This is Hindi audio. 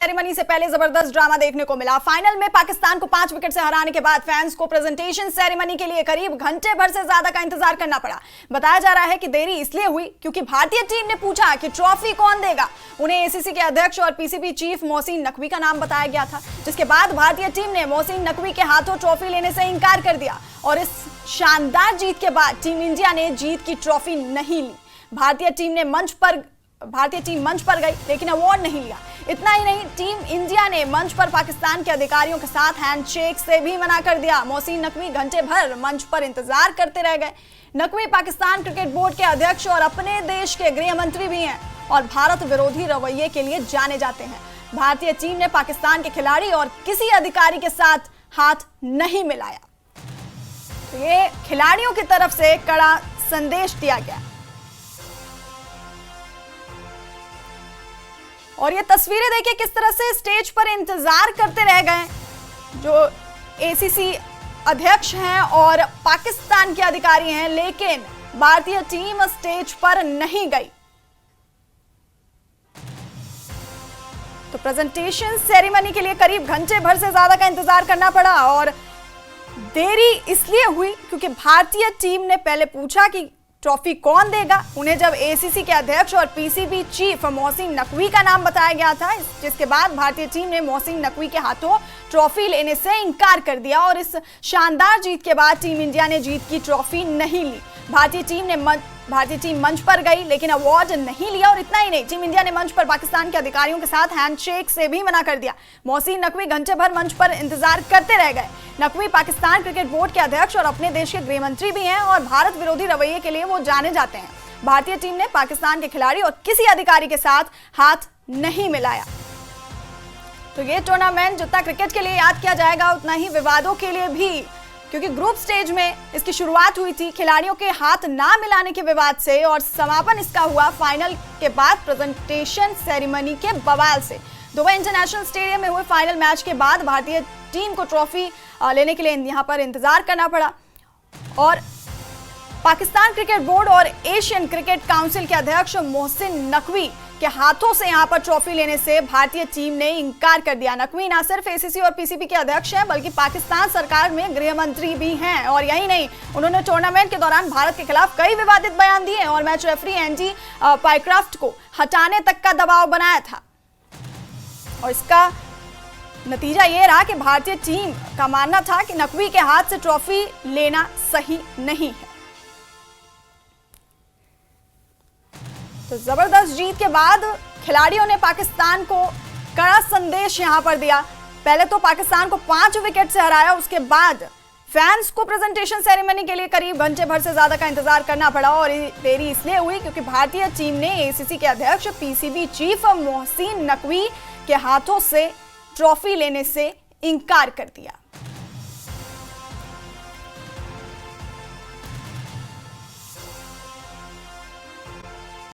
सेरेमनी से पहले जबरदस्त ड्रामा देखने को मिला। फाइनल में पाकिस्तान को 5 विकेट से हराने के बाद फैंस को प्रेजेंटेशन सेरेमनी के लिए करीब घंटे भर से ज्यादा का इंतजार करना पड़ा। बताया जा रहा है कि देरी इसलिए हुई क्योंकि भारतीय टीम ने पूछा कि ट्रॉफी कौन देगा। उन्हें एसीसी के अध्यक्ष और पीसीबी चीफ मोहसिन नकवी का नाम बताया गया था, जिसके बाद भारतीय टीम ने मोहसिन नकवी के हाथों ट्रॉफी लेने से इंकार कर दिया और इस शानदार जीत के बाद टीम इंडिया ने जीत की ट्रॉफी नहीं ली। भारतीय टीम मंच पर गई लेकिन अवार्ड नहीं लिया। इतना ही नहीं, टीम इंडिया ने मंच पर पाकिस्तान के अधिकारियों के साथ हैंडशेक से भी मना कर दिया। मोहसिन नकवी घंटे भर मंच पर इंतजार करते रह गए। नकवी पाकिस्तान क्रिकेट बोर्ड के अध्यक्ष और अपने देश के गृह मंत्री भी हैं और भारत विरोधी रवैये के लिए जाने जाते हैं। भारतीय टीम ने पाकिस्तान के खिलाड़ी और किसी अधिकारी के साथ हाथ नहीं मिलाया। तो ये खिलाड़ियों की तरफ से कड़ा संदेश दिया गया। और ये तस्वीरें देखिए किस तरह से स्टेज पर इंतजार करते रह गए जो एसीसी अध्यक्ष हैं और पाकिस्तान के अधिकारी हैं, लेकिन भारतीय टीम स्टेज पर नहीं गई। तो प्रेजेंटेशन सेरेमनी के लिए करीब घंटे भर से ज्यादा का इंतजार करना पड़ा और देरी इसलिए हुई क्योंकि भारतीय टीम ने पहले पूछा कि ट्रॉफी कौन देगा। उन्हें जब एसीसी के अध्यक्ष और पीसीबी चीफ मोहसिन नकवी का नाम बताया गया था, जिसके बाद भारतीय टीम ने मोहसिन नकवी के हाथों ट्रॉफी लेने से इंकार कर दिया और इस शानदार जीत के बाद टीम इंडिया ने जीत की ट्रॉफी नहीं ली। भारतीय टीम मंच पर गई लेकिन अवार्ड नहीं लिया और इतना ही नहीं, टीम इंडिया ने मंच पर पाकिस्तान के अधिकारियों के साथ हैंडशेक से भी मना कर दिया। मोहसिन नकवी घंटे भर मंच पर इंतजार करते रह गए। नकवी पाकिस्तान क्रिकेट बोर्ड के अध्यक्ष और अपने देश के गृह मंत्री भी हैं और भारत विरोधी रवैये के लिए वो जाने जाते हैं। भारतीय टीम ने पाकिस्तान के खिलाड़ी और किसी अधिकारी के साथ हाथ नहीं मिलाया। तो ये टूर्नामेंट जितना क्रिकेट के लिए याद किया जाएगा उतना ही विवादों के लिए भी, क्योंकि ग्रुप स्टेज में इसकी शुरुआत हुई थी खिलाड़ियों के हाथ ना मिलाने के विवाद से और समापन इसका हुआ फाइनल के बाद प्रेजेंटेशन सेरेमनी के बवाल से। दुबई इंटरनेशनल स्टेडियम में हुए फाइनल मैच के बाद भारतीय टीम को ट्रॉफी लेने के लिए यहाँ पर इंतजार करना पड़ा और पाकिस्तान क्रिकेट बोर्ड और एशियन क्रिकेट काउंसिल के अध्यक्ष मोहसिन नकवी के हाथों से यहाँ पर ट्रॉफी लेने से भारतीय टीम ने इंकार कर दिया। नकवी न सिर्फ एसीसी और पीसीबी के अध्यक्ष हैं बल्कि पाकिस्तान सरकार में गृह मंत्री भी हैं और यही नहीं, उन्होंने टूर्नामेंट के दौरान भारत के खिलाफ कई विवादित बयान दिए और मैच रेफरी एंडी पाइक्राफ्ट को हटाने तक का दबाव बनाया था। और इसका नतीजा ये रहा कि भारतीय टीम का मानना था कि नकवी के हाथ से ट्रॉफी लेना सही नहीं है। तो जबरदस्त जीत के बाद खिलाड़ियों ने पाकिस्तान को कड़ा संदेश यहां पर दिया। पहले तो पाकिस्तान को 5 विकेट से हराया, उसके बाद फैंस को प्रेजेंटेशन सेरेमनी के लिए करीब घंटे भर से ज्यादा का इंतजार करना पड़ा और देरी इसलिए हुई क्योंकि भारतीय टीम ने एसीसी के अध्यक्ष पीसीबी चीफ मोहसिन नकवी के हाथों से ट्रॉफी लेने से इंकार कर दिया।